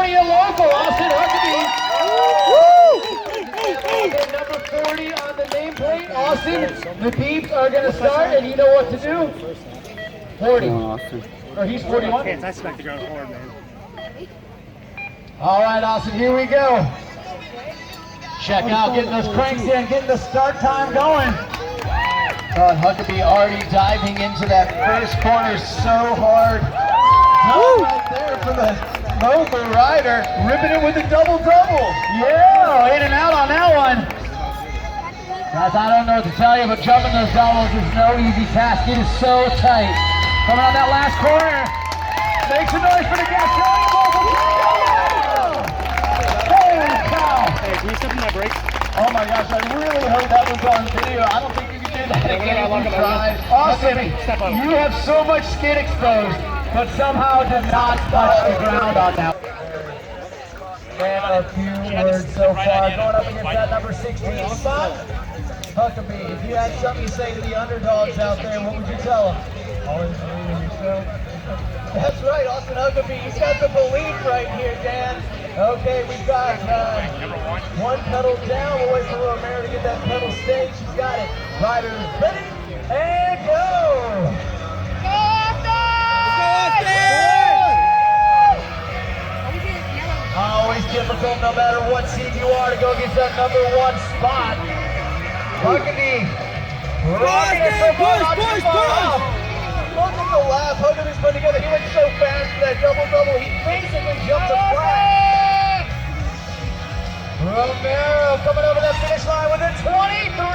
area local, Austin Huckabee. Number 40 on the nameplate, Austin. The peeps are going to start, and you know what to do? 40. Or he's 41. I expect to go forward, man. All right, Austin, here we go. Check out, getting those cranks in, getting the start time going. Oh, and Huckabee already diving into that first corner so hard. Right there for the local rider, ripping it with a double-double. Yeah, in and out on that one. Guys, I don't know what to tell you, but jumping those doubles is no easy task. It is so tight. Coming on that last corner. Make some noise for the gas. Holy cow. Hey, can you step in my brakes? Oh my gosh, I really hope that was on video. I don't think you can do that again. Austin, you have so much skin exposed, but somehow did not touch the ground on that. And a few words so far. Going up against that number 16 spot. Huckabee, if you had something to say to the underdogs out there, what would you tell them? Always believe in yourself. That's right, Austin Huckabee. He's got the belief right here, Dan. Okay, we've got one pedal down. We'll wait for Romero to get that pedal staged. She's got it. Riders ready and go! Always difficult, no matter what seed you are, to go against that number 1 spot. Huckabee, rocking it so far, not too far off. Look at the lap Huckabee's put together. He went so fast for that double-double, he basically jumped the flag. Romero coming over that finish line with a 23.2.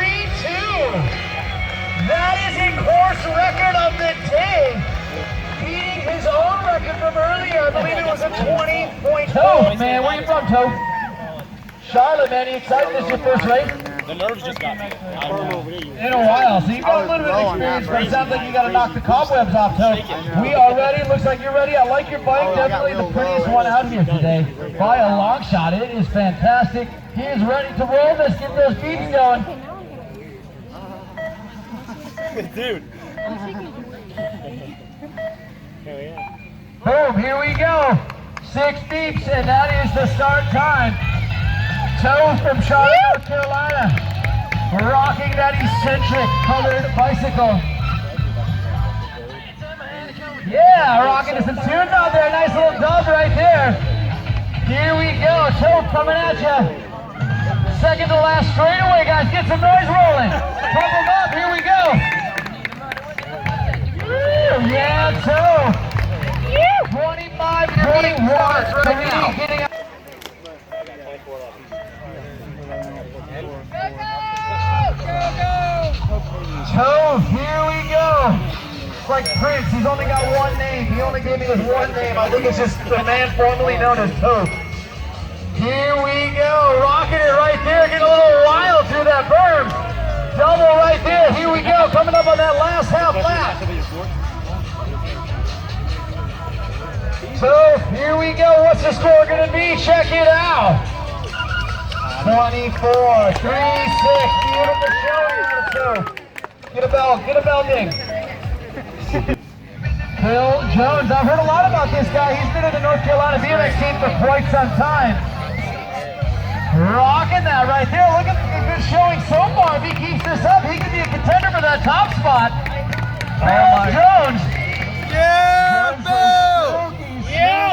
That is a course record of the day. Beating his own record from earlier. I believe it was a 20.2. Toe, man, where you from, Toe? Charlotte, man, you excited? This is your first race? The nerves just got me. In a while, so you've got a little bit of experience, but it sounds like you got to knock the cobwebs off, Toe. We are ready. Looks like you're ready. I like your bike. Definitely the prettiest one out here today. By a long shot. It is fantastic. He is ready to roll this. Get those beats going. Dude. Boom, here we go. 6 beeps, and that is the start time. Toe from Charlotte, North Carolina, rocking that eccentric colored bicycle. Yeah, rocking us some tunes out there. Nice little dub right there. Here we go. Toe coming at you. Second to last straightaway, guys. Get some noise rolling. Pump them up. Here we go. Yeah, Toe. 25-21 right now. Toe, here we go. It's like Prince, he's only got one name. He only gave me his one name. I think it's just the man formerly known as Toe. Here we go, rocking it right there, getting a little wild through that berm. Double right there, here we go, coming up on that last half lap. So, here we go, what's the score gonna be? Check it out. 24, 3-6, beautiful show. Get a bell ding. Bill Jones, I've heard a lot about this guy. He's been in the North Carolina BMX team for quite some time. Rocking that right there. Look at the good showing so far. If he keeps this up, he could be a contender for that top spot. Bill Jones. Yeah, Bill!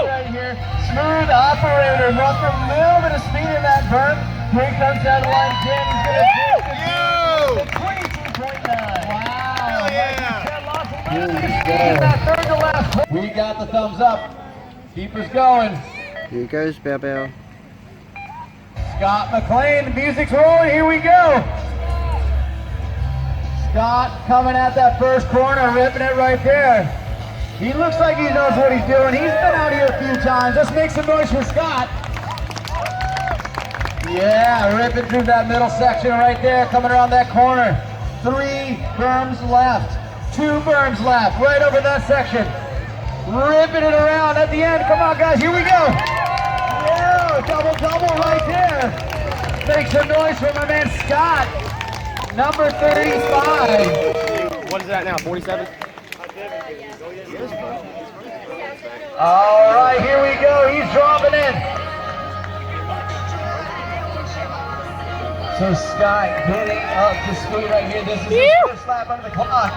Right here. Smooth operator. Lost a little bit of speed in that berm. Here comes that line. Jim. He's going to take 22.9. Wow. Yeah. We got the thumbs up. Keepers going. Here goes Bell Bell. Scott McLean, the music's rolling. Here we go. Scott coming at that first corner, ripping it right there. He looks like he knows what he's doing. He's been out here a few times. Let's make some noise for Scott. Yeah, ripping through that middle section right there, coming around that corner. 3 berms left. 2 berms left, right over that section. Ripping it around at the end. Come on, guys, here we go. Yeah, double right there. Make some noise for my man Scott. Number 35. What is that now, 47? All right, here we go. He's dropping in. So Sky getting up to speed right here. This is his first lap under the clock.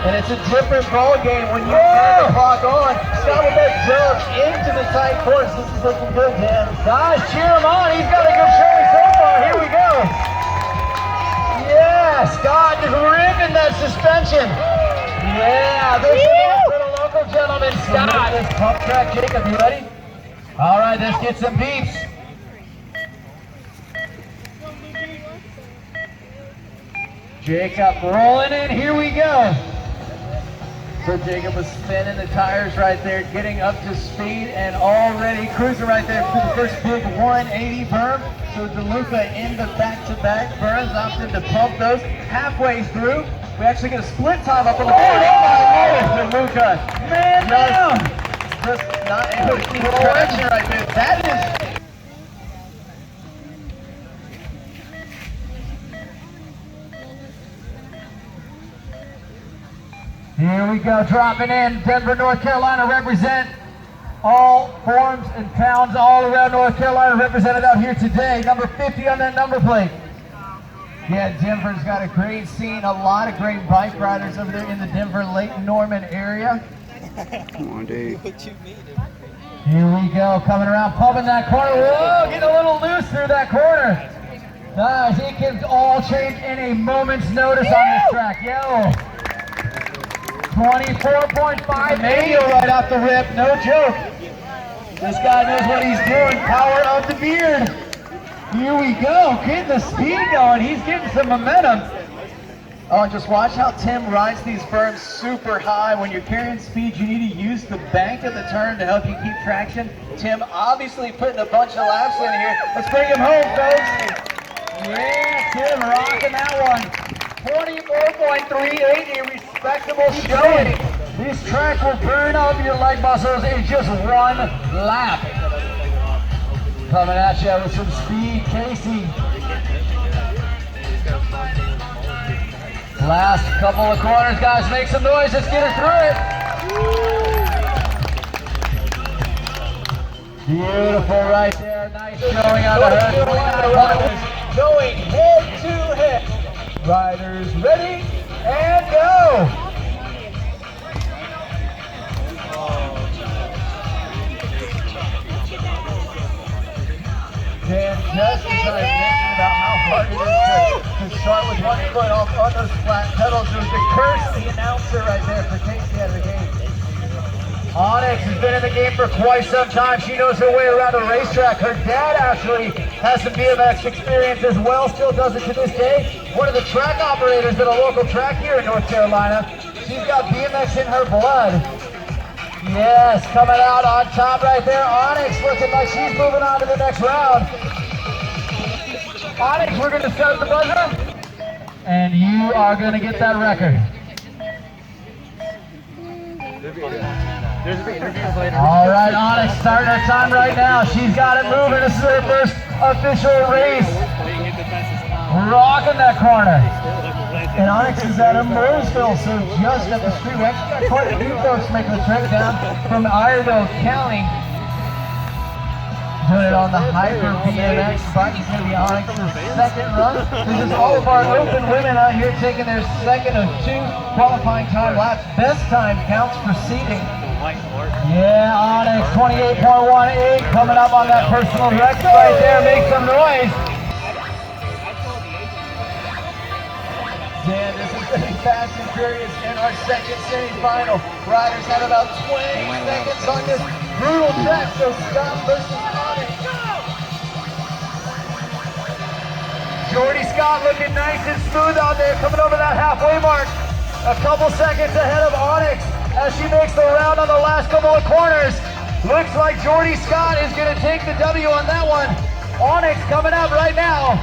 And it's a different ball game when you turn the clock on. Scott with that jump into the tight course. This is looking good, Dan. Guys, cheer him on. He's got a good showing so far. Here we go. Yeah, Scott just ripping that suspension. Yeah, this is for the local gentleman, Scott. This pump track, Jacob, you ready? All right, let's get some beeps. Jacob rolling in, here we go. So Jacob was spinning the tires right there, getting up to speed and already cruising right there for the first big 180 berm. So DeLuca in the back-to-back berms, opted to pump those halfway through. We actually get a split time up on the board. Oh, DeLuca, man down. Just not able to keep traction right there. That is. Here we go, dropping in. Denver, North Carolina represent all forms and towns all around North Carolina represented out here today. Number 50 on that number plate. Yeah, Denver's got a great scene. A lot of great bike riders over there in the Denver, Lake Norman area. Come on, dude. Here we go, coming around, pumping that corner. Whoa, getting a little loose through that corner. Guys, it can all change in a moment's notice on this track. Yo. 24.5 manual right off the rip, no joke. This guy knows what he's doing, power of the beard. Here we go, getting the speed going, he's getting some momentum. Oh, and just watch how Tim rides these berms super high. When you're carrying speed, you need to use the bank of the turn to help you keep traction. Tim obviously putting a bunch of laps in here. Let's bring him home, folks. Yeah, Tim rocking that one. 24.38, a respectable showing. This track will burn up your leg muscles in just one lap. Coming at you with some speed, Casey. Last couple of corners, guys, make some noise. Let's get her through it. Beautiful right there. Nice showing on the hood. Going head to head. Riders ready and go! Dan, just as I mentioned about how hard it is to start with one foot off on those flat pedals, it was the curse of the announcer right there for Casey out of the game. Onyx has been in the game for quite some time. She knows her way around a racetrack. Her dad actually has some BMX experience as well, still does it to this day. One of the track operators at a local track here in North Carolina. She's got BMX in her blood. Yes, coming out on top right there. Onyx looking like she's moving on to the next round. Onyx, we're going to start the buzzer. And you are going to get that record. All right, Onyx starting her time right now. She's got it moving. This is her first official race. Rocking that corner. And Onyx is out of Mooresville, so just up the street. We actually got quite a few folks making the trek down from Iredell County. Doing it on the Hyper BMX bike. It's going to be Onyx's second run. This is all of our open women out here taking their second of two qualifying time laps. Best time counts for seating. Yeah, Onyx 28.18 coming up on that personal record right there. Make some noise. Dan, this is going to be fast and furious in our second semi-final. Riders have about 20 seconds on this brutal track, so Scott versus Onyx. Jordy Scott looking nice and smooth out there, coming over that halfway mark. A couple seconds ahead of Onyx as she makes the round on the last couple of corners. Looks like Jordy Scott is going to take the W on that one. Onyx coming up right now.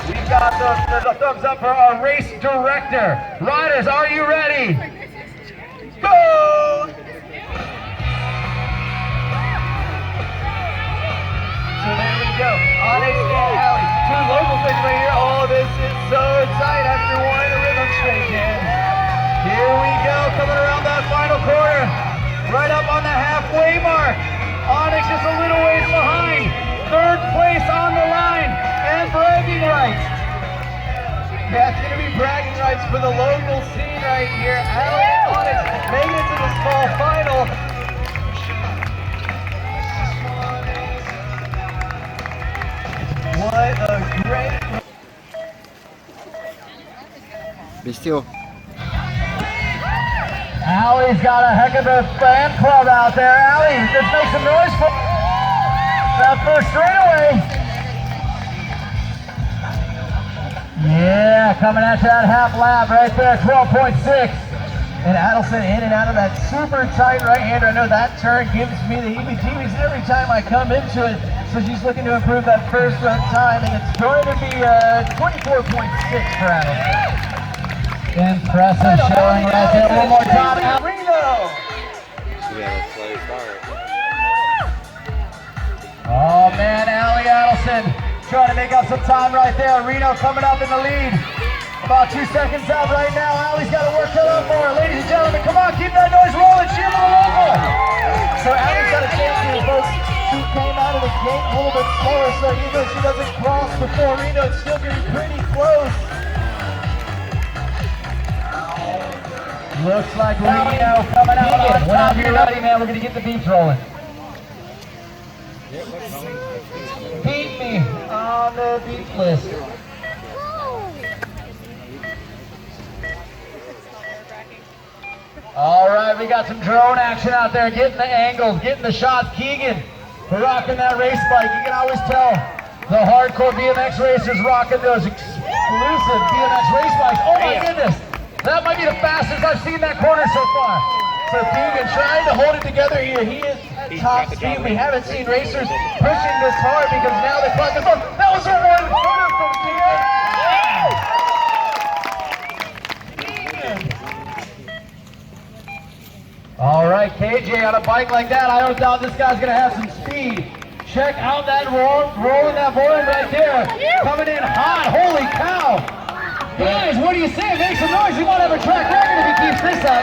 We've got the thumbs up for our race director. Riders, are you ready? Go! So there we go. Onyx and Allie. Two local things right here. Oh, this is so tight after one in a rhythm straight, Dan. Here we go, coming around that final corner. Right up on the halfway mark. Onyx just a little ways bragging rights. Yeah, it's gonna be bragging rights for the local scene right here. Allie on it, making it to the small final. What a great. Be still. Allie's got a heck of a fan club out there. Allie, just make some noise for that first straightaway. Yeah, coming at you that half lap right there, 12.6. And Adelson in and out of that super tight right-hander. I know that turn gives me the heebie-jeebies every time I come into it. So she's looking to improve that first run time, and it's going to be 24.6 for Adelson. Impressive showing right there. One more time. Reno. Oh man, Allie Adelson trying to make up some time right there. Reno coming up in the lead. About 2 seconds out right now. Allie's got to work it up for her. Ladies and gentlemen, come on, keep that noise rolling. Cheer for the local. So Allie's got a chance here, folks. She came out of the gate a little bit slower, so even though she doesn't cross before Reno, it's still getting pretty close. Looks like Reno coming out on top. Whenever you're ready, man, we're going to get the beats rolling. Beat me on the beat list. All right, we got some drone action out there, getting the angles, getting the shots. Keegan, rocking that race bike. You can always tell the hardcore BMX racers rocking those exclusive BMX race bikes. Oh my goodness, that might be the fastest I've seen that corner so far. So Keegan trying to hold it together here. He is at top speed. We haven't seen racers pushing this hard because now the clock is on. That was a one-footer from Keegan. All right, KJ on a bike like that, I don't doubt this guy's gonna have some speed. Check out that rolling that board right there. Coming in hot, holy cow. Guys, what do you say? Make some noise. He won't have a track record if he keeps this up.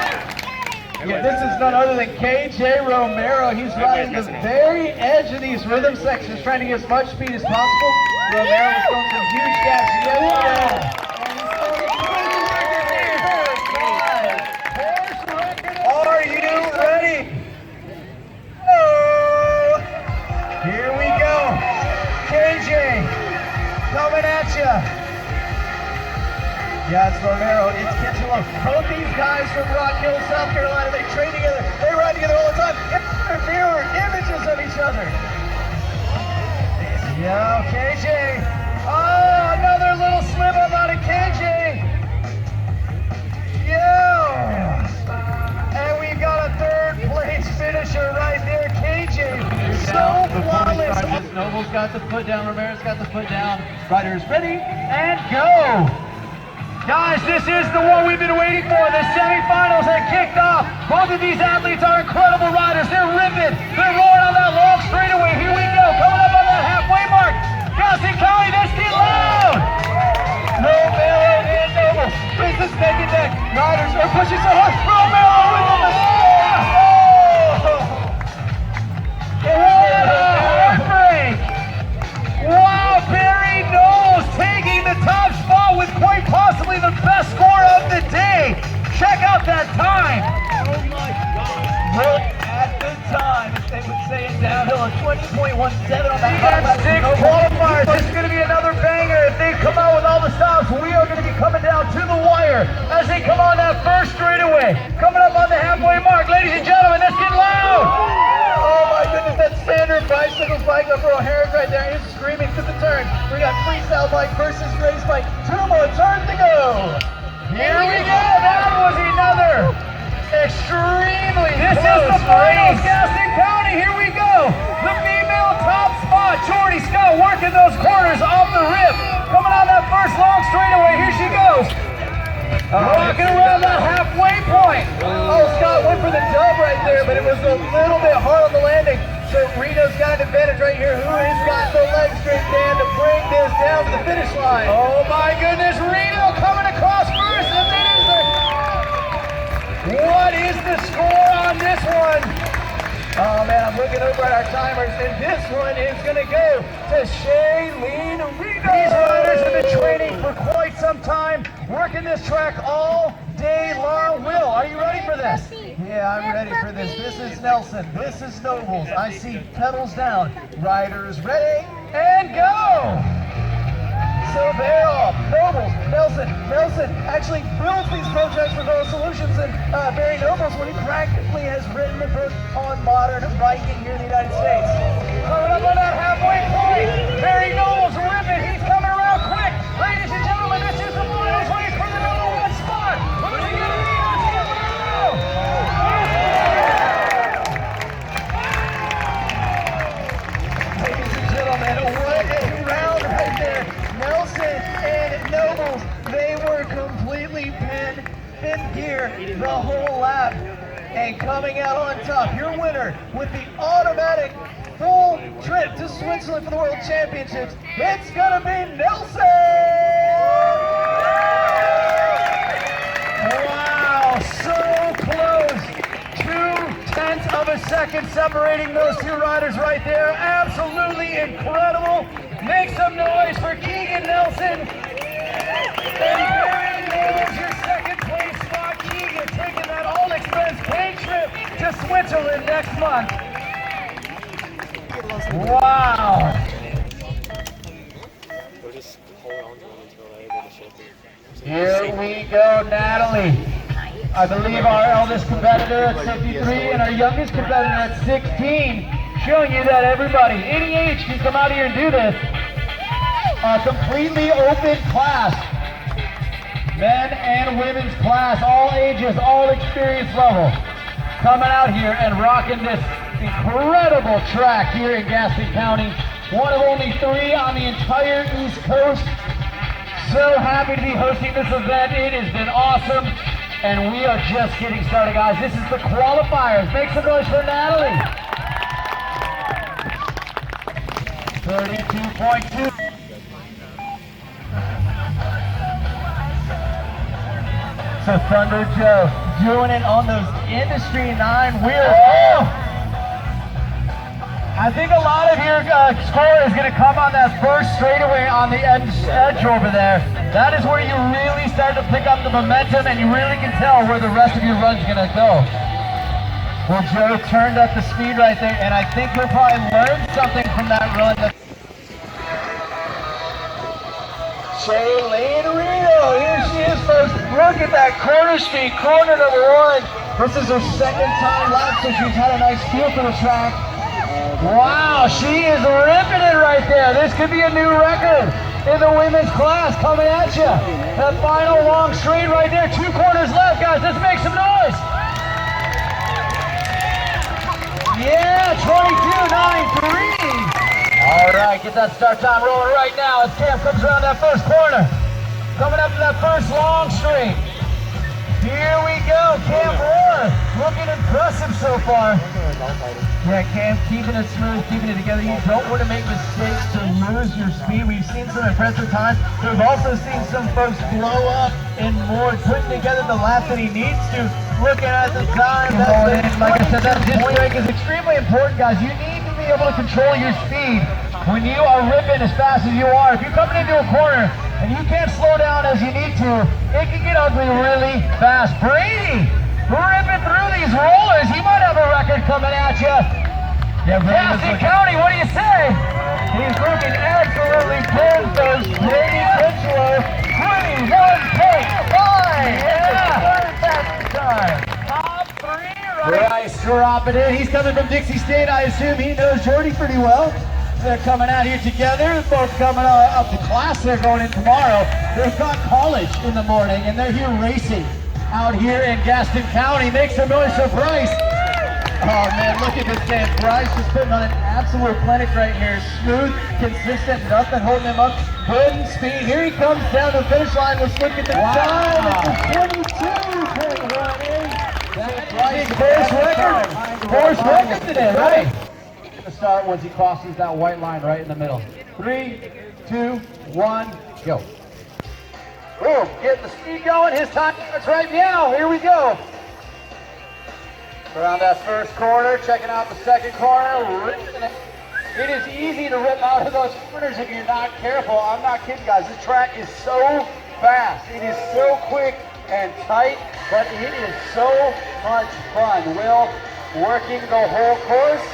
Yeah, this is none other than KJ Romero. He's riding the very edge of these rhythm sections, trying to get as much speed as possible. Romero's throwing some huge gas. Yeah. Are you ready? Oh, here we go. KJ coming at you. Yeah, it's Romero. It's Kitchelow. Both these guys from Rock Hill, South Carolina, they train together. They ride together all the time. They're mirror images of each other. Yo, KJ. Oh, another little slip up out of KJ. Yeah. And we've got a third place finisher right there, KJ. So flawless. Noble's got the foot down, Romero's got the foot down. Riders ready and go. Guys, this is the one we've been waiting for. The semifinals have kicked off. Both of these athletes are incredible riders. They're ripping. They're rolling on that long straightaway. Here we go. Coming up on that halfway mark. Gaston County, let's get loud. Romero and Noble. This is neck and neck. Riders are pushing so hard. Romero with the heartbreak. Wow, Barry Knowles taking the top spot with quite possibly the best score of the day. Check out that time. Oh my God. Look at the time. They would say it downhill at 20.17 on that. That's 6 qualifiers. This is going to be another banger. If they come out with all the stops, we are going to be coming down to the wire as they come on that first straightaway. Coming up on the halfway mark. Ladies and gentlemen, let's get loud. Oh my goodness, that standard bicycle bike up for O'Hara's right there. He's screaming through the turn. We got freestyle bike versus race bike. 2 more turns to go. Here we go. That was another extremely This is the finals, Gaston County. Here we go. The female top spot. Jordy Scott working those corners off the rip. Coming on that first long straightaway. Here she goes. Rocking around that halfway point. Oh, Scott went for the dub right there, but it was a little bit hard on the landing. So Reno's got an advantage right here. Who has got the leg straight, Dan, to bring this down to the finish line? Oh my goodness, Reno coming across first. And then is the... What is the score on this one? Oh man, I'm looking over celebrate our timers, and this one is going to go to Shailene Rigo. These riders have been training for quite some time, working this track all day long. Will, are you ready for this? Yeah, I'm ready for this. This is Nelson. This is Nobles. I see pedals down. Riders ready and go! So they're off. Nobles, Nelson actually builds these projects for those solutions, and Barry Nobles, when he practically has written the book on modern biking here in the United States. Coming up on that halfway point, Barry Nobles ripping. He's coming around quick. Ladies and gentlemen, this is the finals race for the #1 spot. Who's it going to be? Ladies and gentlemen, what a round right there. Nelson and Nobles, they were completely pinned in gear the whole lap. And coming out on top, your winner with the automatic full trip to Switzerland for the World Championships, it's gonna be Nelson! Wow, so close. 0.2 of a second separating those two riders right there. Absolutely incredible. Make some noise for Keegan Nelson. And Barry Nobles, your second place spot. Keegan taking that all-expense paid trip to Switzerland next month. Wow. We'll just hold on to them until they're able to shift it. Here we go, Natalie. I believe our eldest competitor at 53 and our youngest competitor at 16, showing you that everybody, any age, can come out here and do this. A completely open class. Men and women's class, all ages, all experience level. Coming out here and rocking this incredible track here in Gaston County. One of only 3 on the entire East Coast. So happy to be hosting this event. It has been awesome. And we are just getting started, guys. This is the qualifiers. Make some noise for Natalie. 32.2. So Thunder Joe doing it on those Industry 9 wheels. Oh! I think a lot of your score is going to come on that first straightaway on the edge over there. That is where you really start to pick up the momentum, and you really can tell where the rest of your run's going to go. Well, Joe turned up the speed right there, and I think he'll probably learn something from that run. Shailene Rigo, here she is, folks. Look at that corner speed, corner #1. This is her second time lap, so she's had a nice feel for the track. Wow, she is ripping it right there. This could be a new record in the women's class coming at you. That final long straight right there. 2 corners left, guys. Let's make some noise. Yeah, 22.93. All right, get that start time rolling right now as Cam comes around that first corner. Coming up to that first long straight. Here we go, Cam Moore, looking impressive so far. Yeah, Cam, keeping it smooth, keeping it together. You don't want to make mistakes to lose your speed. We've seen some impressive times. We've also seen some folks blow up and more, putting together the lap that he needs to. Looking at the time, like I said, that disc brake is extremely important, guys. You need to be able to control your speed when you are ripping as fast as you are. If you're coming into a corner and you can't slow down as you need to, it can get ugly really fast. Brady, ripping through these rollers. He might have a record coming at you. Yeah, Gaston County, what do you say? He's looking absolutely good, folks. Brady Critchlow, 21.5. Yeah, top 3 right. Bryce dropping in. He's coming from Dixie State. I assume he knows Jordy pretty well. They're coming out here together. Both coming up to class. They're going in tomorrow. They've got college in the morning, and they're here racing out here in Gaston County. Make some noise for Bryce. Oh man, look at this man. Bryce is putting on an absolute clinic right here. Smooth, consistent, nothing holding him up. Good in speed. Here he comes down the finish line. Let's look at the time. It's a 22.18. That's Bryce's first record today, right? To start once he crosses that white line right in the middle. 3, 2, 1, go. Boom, getting the speed going. His time starts right now. Here we go. Around that first corner, checking out the second corner. It is easy to rip out of those corners if you're not careful. I'm not kidding, guys. This track is so fast. It is so quick and tight, but it is so much fun. Will working the whole course,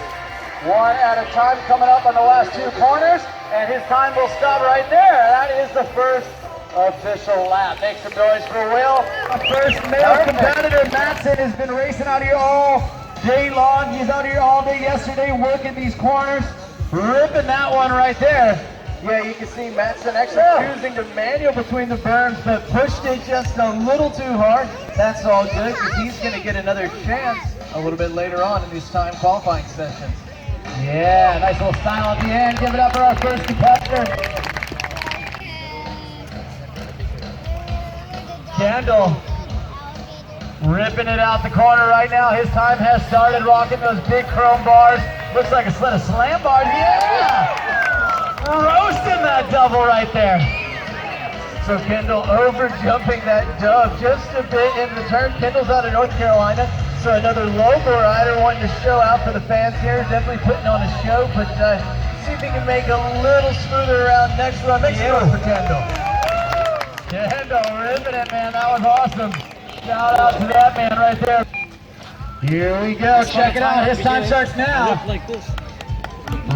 one at a time, coming up on the last two corners, and his time will stop right there. That is the first official lap. Make some noise for Will. Our first male competitor, Matson, has been racing out here all day long. He's out here all day yesterday working these corners, ripping that one right there. Yeah, you can see Matson actually choosing to manual between the berms, but pushed it just a little too hard. That's all good, because he's going to get another chance a little bit later on in these time qualifying sessions. Yeah, nice little style at the end. Give it up for our first competitor. Kendall ripping it out the corner right now. His time has started, rocking those big chrome bars. Looks like a set of slam bars. Yeah! Roasting that double right there. So Kendall over jumping that dove just a bit in the turn. Kendall's out of North Carolina, so another local rider wanting to show out for the fans here. Definitely putting on a show, but see if he can make a little smoother around next run. Make some noise for Kendall. Kendall ripping it, man. That was awesome. Shout out to that man right there. Here we go. Check it out. His time starts now.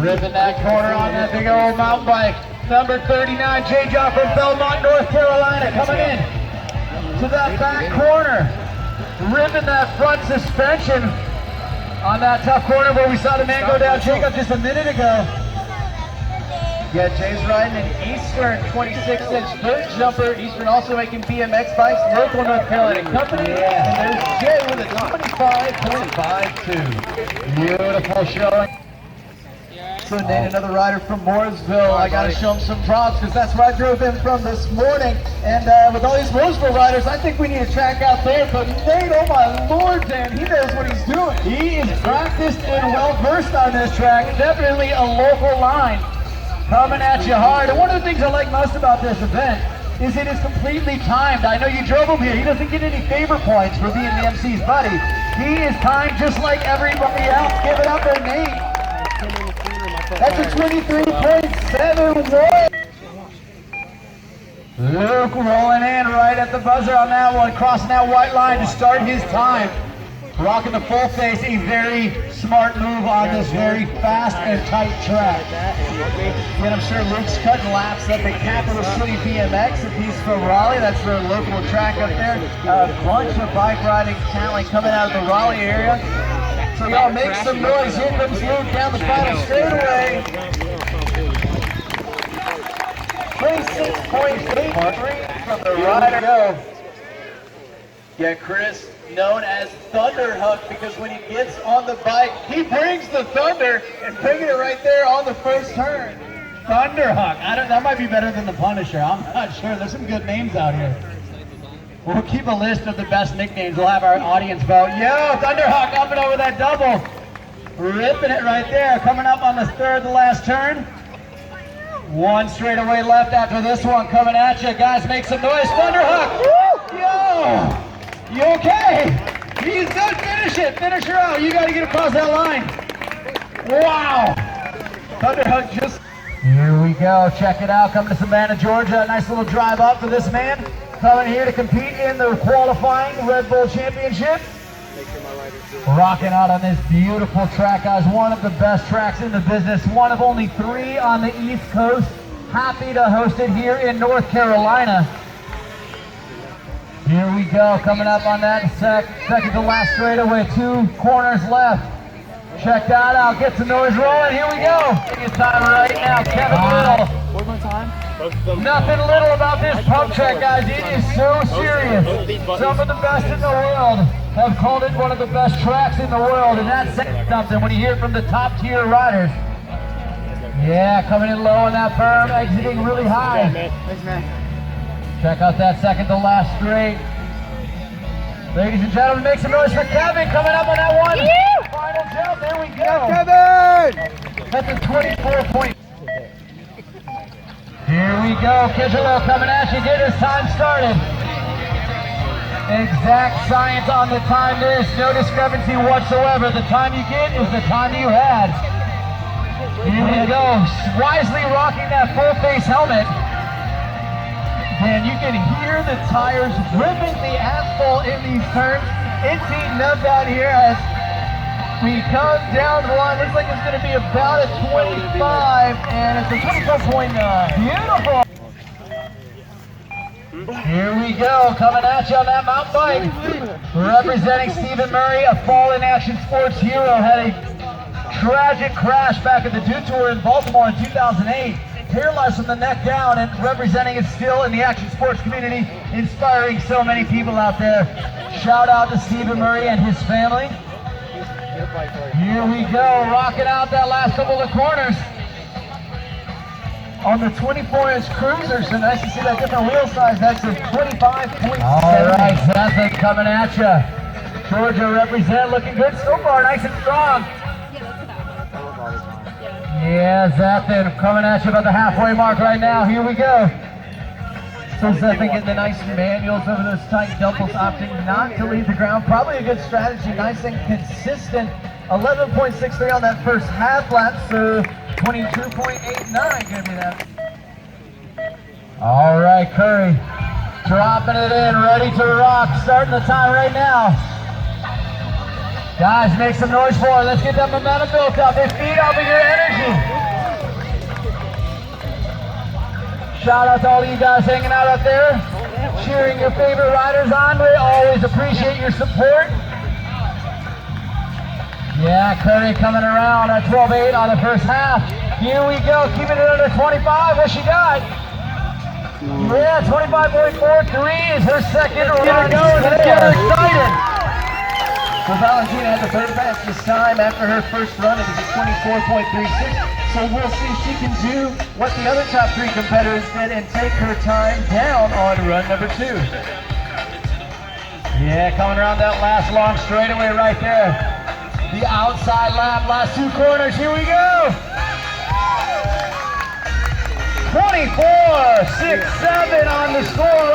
Ripping that corner on that big old mountain bike. Number 39, J. John from Belmont, North Carolina, coming in to that back corner. Ripping that front suspension on that tough corner where we saw the man go down Jacob just a minute ago. Yeah, Jay's riding an Eastern 26-inch foot jumper. Eastern also making BMX bikes, local North Carolina company. And there's Jay with a 25.52. Beautiful showing. So Nate, another rider from Mooresville. I got to show him some props because that's where I drove in from this morning. And with all these Mooresville riders, I think we need a track out there. But Nate, oh my Lord, man, he knows what he's doing. He is practiced and well-versed on this track. Definitely a local line coming at you hard. And one of the things I like most about this event is it is completely timed. I know you drove him here. He doesn't get any favor points for being the MC's buddy. He is timed just like everybody else. Give it up for Nate. That's a 23.71. Luke rolling in right at the buzzer on that one, crossing that white line to start his time. Rocking the full face, a very smart move on this very fast and tight track. And I'm sure Luke's cutting laps at the Capital City BMX, a piece from Raleigh. That's their local track up there. A bunch of bike riding talent coming out of the Raleigh area. So y'all make some noise. Here comes Luke down the final straightaway. 26.83 from the rider. Go. Yeah, Chris, known as Thunderhuck, because when he gets on the bike, he brings the thunder and bringing it right there on the first turn. Thunderhuck. That might be better than the Punisher. I'm not sure. There's some good names out here. We'll keep a list of the best nicknames. We'll have our audience vote. Yo, Thunderhawk up and over that double. Ripping it right there. Coming up on the third to last turn. One straightaway left after this one coming at you. Guys, make some noise. Thunderhawk. Woo! Yo, you okay? He's done. Finish it. Finish her out. You got to get across that line. Wow. Thunderhawk just... Here we go. Check it out. Coming to Savannah, Georgia. Nice little drive up for this man. Coming here to compete in the qualifying Red.Bull Championship. Rocking out on this beautiful track, guys. One of the best tracks in the business. One of only 3 on the East Coast. Happy to host it here in North Carolina. Here we go. Coming up on that second to last straightaway. 2 corners left. Check that out. Get some noise rolling. Here we go. It's time right now. Kevin Little. What's my time? Nothing little about this pump track, guys. It is so serious. Some of the best in the world have called it one of the best tracks in the world, and that's something when you hear it from the top tier riders. Yeah, coming in low on that berm, exiting really high. Thanks, man. Check out that second to last straight. Ladies and gentlemen, make some noise for Kevin coming up on that one. Final jump, there we go. Kevin! That's a 24 point. Here we go, Kidgelo coming at you, get his time started. Exact science on the time. There is no discrepancy whatsoever. The time you get is the time you had. Here we go. Wisely rocking that full face helmet. And you can hear the tires ripping the asphalt in these turns. It's heating up out here as we come down the line. Looks like it's going to be about a 25, and it's a 24.9. Beautiful. Here we go, coming at you on that mountain bike. Representing Stephen Murray, a fallen action sports hero, had a tragic crash back at the Dew Tour in Baltimore in 2008. Paralyzed from the neck down, and representing it still in the action sports community, inspiring so many people out there. Shout out to Stephen Murray and his family. Here we go, rocking out that last couple of corners on the 24-inch cruiser. So nice to see that different wheel size. That's a 25.7. All right, Zathan coming at you. Georgia represent, looking good so far, nice and strong. Yeah, Zathan coming at you about the halfway mark right now. Here we go. So Zathan getting the nice manuals over those tight doubles, opting not to leave the ground. Probably a good strategy, nice and consistent. 11.63 on that first half lap, so 22.89 gonna be that. All right, Curry dropping it in, ready to rock, starting the time right now. Guys, make some noise for it. Let's get that momentum built up. They feed off of your energy. Shout out to all of you guys hanging out up there, cheering your favorite riders on. We always appreciate your support. Yeah, Curry coming around at 12.8 on the first half. Here we go, keeping it under 25. What she got? Yeah, 25.43 is her second run. Get her going, let's get her excited. So Valentina had the third fastest time after her first run. It was a 24.36. So we'll see if she can do what the other top three competitors did and take her time down on run number 2. Yeah, coming around that last long straightaway right there. The outside lap, last 2 corners, here we go! 24.67 on the score.